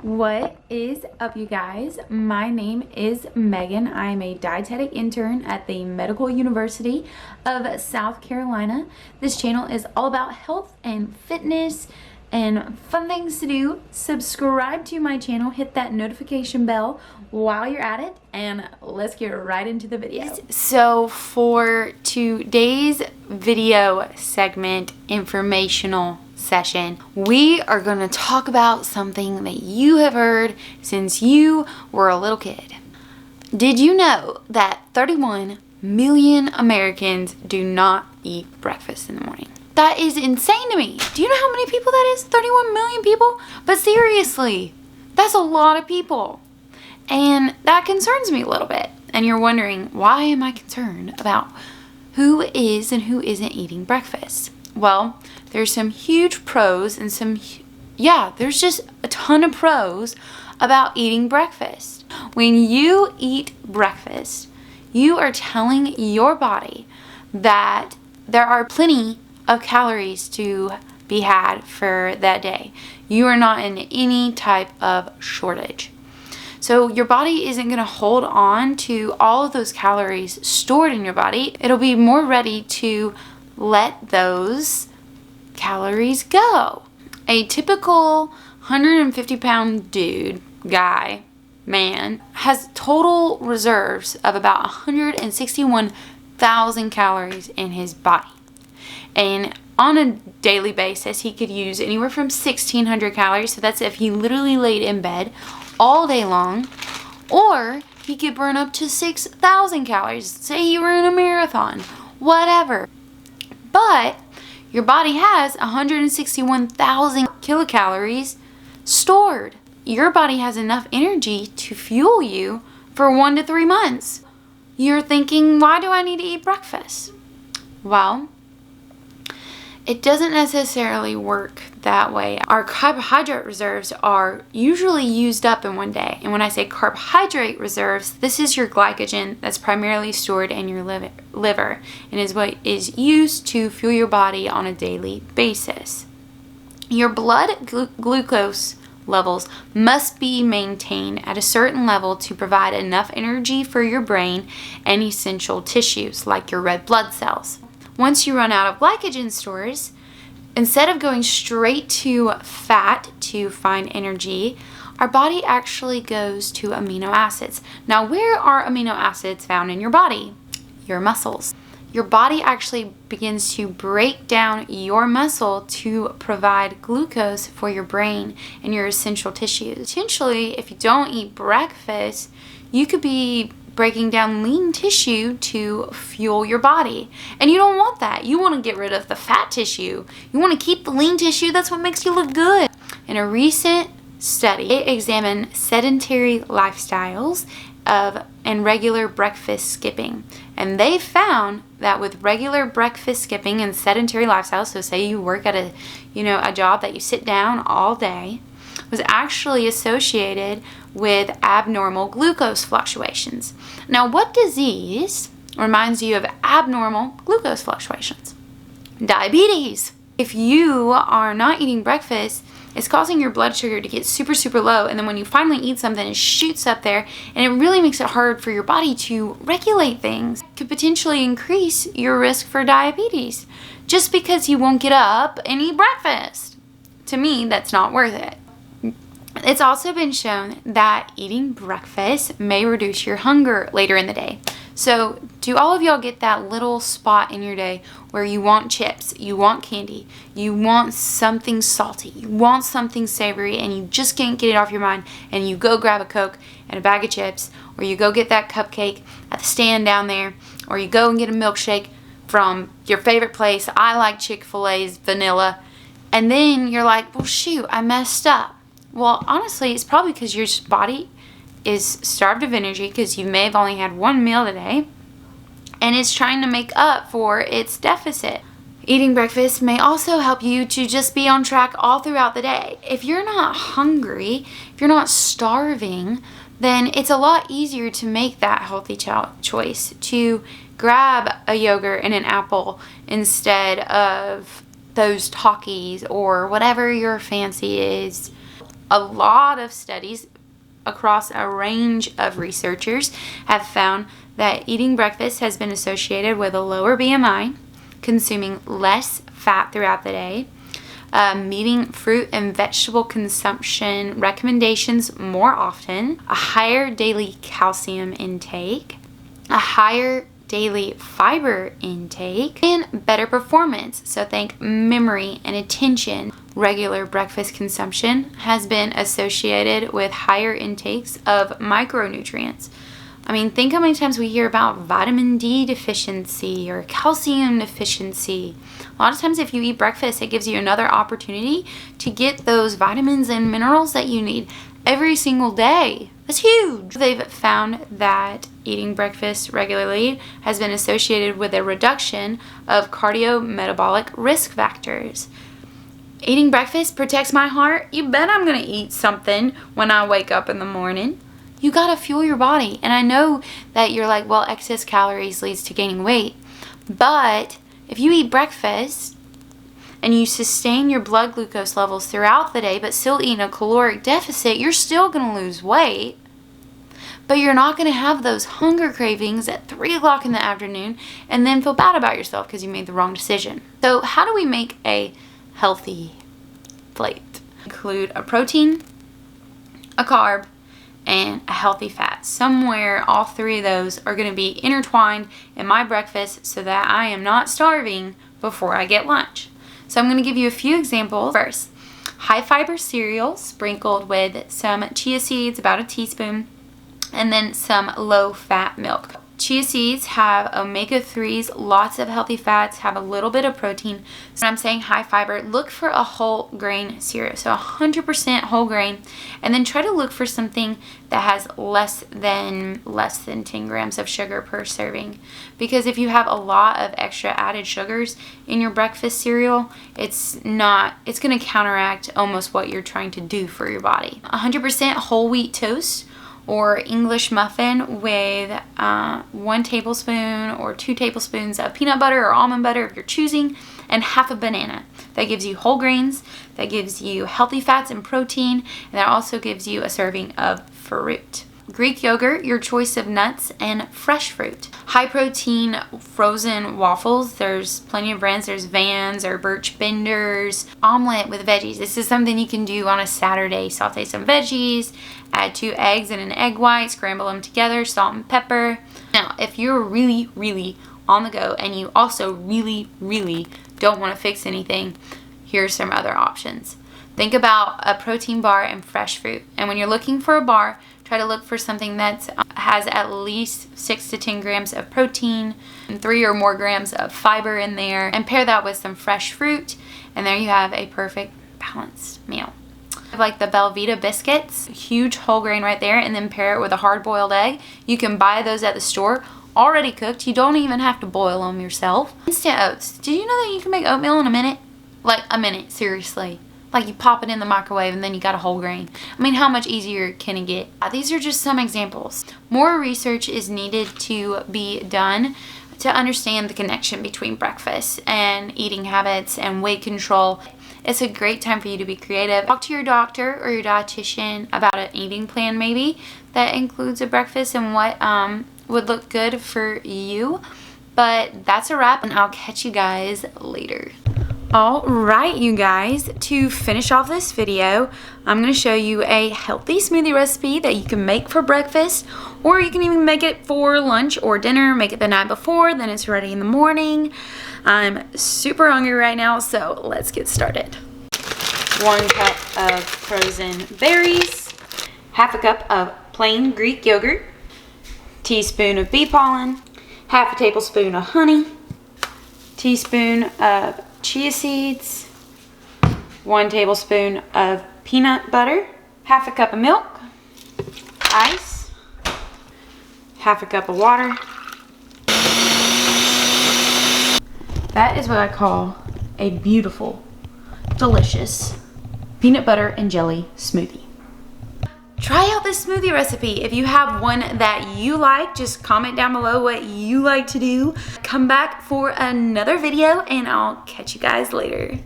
What is up, you guys? My name is Megan. I'm a dietetic intern at the Medical University of South Carolina. This channel is all about health and fitness and fun things to do. Subscribe to my channel, hit that notification bell while you're at it, and let's get right into the video. So for today's video segment, informational session, we are going to talk about something that you have heard since you were a little kid. Did you know that 31 million Americans do not eat breakfast in the morning? That is insane to me. Do you know how many people that is? 31 million people? But seriously, that's a lot of people. And that concerns me a little bit. And you're wondering, why am I concerned about who is and who isn't eating breakfast? Well, there's some huge pros and there's just a ton of pros about eating breakfast. When you eat breakfast, you are telling your body that there are plenty of calories to be had for that day. You are not in any type of shortage. So your body isn't going to hold on to all of those calories stored in your body. It'll be more ready to let those calories go. A typical 150-pound dude, guy, man, has total reserves of about 161,000 calories in his body. And on a daily basis, he could use anywhere from 1,600 calories. So that's if he literally laid in bed all day long. Or he could burn up to 6,000 calories. Say you were in a marathon, whatever. But your body has 161,000 kilocalories stored. Your body has enough energy to fuel you for 1 to 3 months. You're thinking, why do I need to eat breakfast? Well, it doesn't necessarily work that way. Our carbohydrate reserves are usually used up in one day. And when I say carbohydrate reserves, this is your glycogen that's primarily stored in your liver and is what is used to fuel your body on a daily basis. Your blood glucose levels must be maintained at a certain level to provide enough energy for your brain and essential tissues like your red blood cells. Once you run out of glycogen stores, instead of going straight to fat to find energy, our body actually goes to amino acids. Now, where are amino acids found in your body? Your muscles. Your body actually begins to break down your muscle to provide glucose for your brain and your essential tissues. Potentially, if you don't eat breakfast, you could be breaking down lean tissue to fuel your body. And you don't want that. You want to get rid of the fat tissue. You want to keep the lean tissue. That's what makes you look good. In a recent study, it examined sedentary lifestyles and regular breakfast skipping. And they found that with regular breakfast skipping and sedentary lifestyles, so say you work at a job that you sit down all day, was actually associated with abnormal glucose fluctuations. Now, what disease reminds you of abnormal glucose fluctuations? Diabetes. If you are not eating breakfast, it's causing your blood sugar to get super, super low. And then when you finally eat something, it shoots up there. And it really makes it hard for your body to regulate things. It could potentially increase your risk for diabetes just because you won't get up and eat breakfast. To me, that's not worth it. It's also been shown that eating breakfast may reduce your hunger later in the day. So do all of y'all get that little spot in your day where you want chips, you want candy, you want something salty, you want something savory, and you just can't get it off your mind, and you go grab a Coke and a bag of chips, or you go get that cupcake at the stand down there, or you go and get a milkshake from your favorite place. I like Chick-fil-A's vanilla. And then you're like, well, shoot, I messed up. Well, honestly, it's probably because your body is starved of energy because you may have only had one meal today, and it's trying to make up for its deficit. Eating breakfast may also help you to just be on track all throughout the day. If you're not hungry, if you're not starving, then it's a lot easier to make that healthy choice to grab a yogurt and an apple instead of those Takis or whatever your fancy is. A lot of studies across a range of researchers have found that eating breakfast has been associated with a lower BMI, consuming less fat throughout the day, meeting fruit and vegetable consumption recommendations more often, a higher daily calcium intake, a higher daily fiber intake, and better performance. So think memory and attention. Regular breakfast consumption has been associated with higher intakes of micronutrients. I mean, think how many times we hear about vitamin D deficiency or calcium deficiency. A lot of times if you eat breakfast, it gives you another opportunity to get those vitamins and minerals that you need every single day. That's huge. They've found that eating breakfast regularly has been associated with a reduction of cardiometabolic risk factors. Eating breakfast protects my heart. You bet I'm going to eat something when I wake up in the morning. You got to fuel your body. And I know that you're like, well, excess calories leads to gaining weight. But if you eat breakfast and you sustain your blood glucose levels throughout the day but still eat in a caloric deficit, you're still going to lose weight. But you're not going to have those hunger cravings at 3 o'clock in the afternoon and then feel bad about yourself because you made the wrong decision. So how do we make a healthy plate? Include a protein, a carb, and a healthy fat. Somewhere all three of those are going to be intertwined in my breakfast so that I am not starving before I get lunch. So I'm going to give you a few examples. First, high fiber cereal sprinkled with some chia seeds, about a teaspoon, and then some low fat milk. Chia seeds have omega-3s, lots of healthy fats, have a little bit of protein. So when I'm saying high fiber, look for a whole grain cereal. So 100% whole grain. And then try to look for something that has less than 10 grams of sugar per serving. Because if you have a lot of extra added sugars in your breakfast cereal, it's going to counteract almost what you're trying to do for your body. 100% whole wheat toast or English muffin with 1 tablespoon or 2 tablespoons of peanut butter or almond butter if you're choosing, and half a banana. That gives you whole grains, that gives you healthy fats and protein, and that also gives you a serving of fruit. Greek yogurt, your choice of nuts, and fresh fruit. High protein frozen waffles. There's plenty of brands. There's Vans or Birch Benders. Omelet with veggies. This is something you can do on a Saturday. Saute some veggies, add 2 eggs and an egg white, scramble them together, salt and pepper. Now, if you're really, really on the go and you also really, really don't want to fix anything, here's some other options. Think about a protein bar and fresh fruit. And when you're looking for a bar, try to look for something that has at least 6 to 10 grams of protein and 3 or more grams of fiber in there, and pair that with some fresh fruit, and there you have a perfect balanced meal. Like the Belvita biscuits, huge whole grain right there, and then pair it with a hard-boiled egg. You can buy those at the store already cooked. You don't even have to boil them yourself. Instant oats. Did you know that you can make oatmeal in a minute? Like a minute, seriously. Like you pop it in the microwave and then you got a whole grain. I mean, how much easier can it get? These are just some examples. More research is needed to be done to understand the connection between breakfast and eating habits and weight control. It's a great time for you to be creative. Talk to your doctor or your dietitian about an eating plan maybe that includes a breakfast and what would look good for you. But that's a wrap, and I'll catch you guys later. Alright, you guys, to finish off this video, I'm going to show you a healthy smoothie recipe that you can make for breakfast, or you can even make it for lunch or dinner. Make it the night before, then it's ready in the morning. I'm super hungry right now, so let's get started. 1 cup of frozen berries, half a cup of plain Greek yogurt, teaspoon of bee pollen, half a tablespoon of honey, teaspoon of chia seeds, 1 tablespoon of peanut butter, half a cup of milk, ice, half a cup of water. That is what I call a beautiful, delicious peanut butter and jelly smoothie. Try out this smoothie recipe. If you have one that you like, just comment down below what you like to do. Come back for another video and I'll catch you guys later.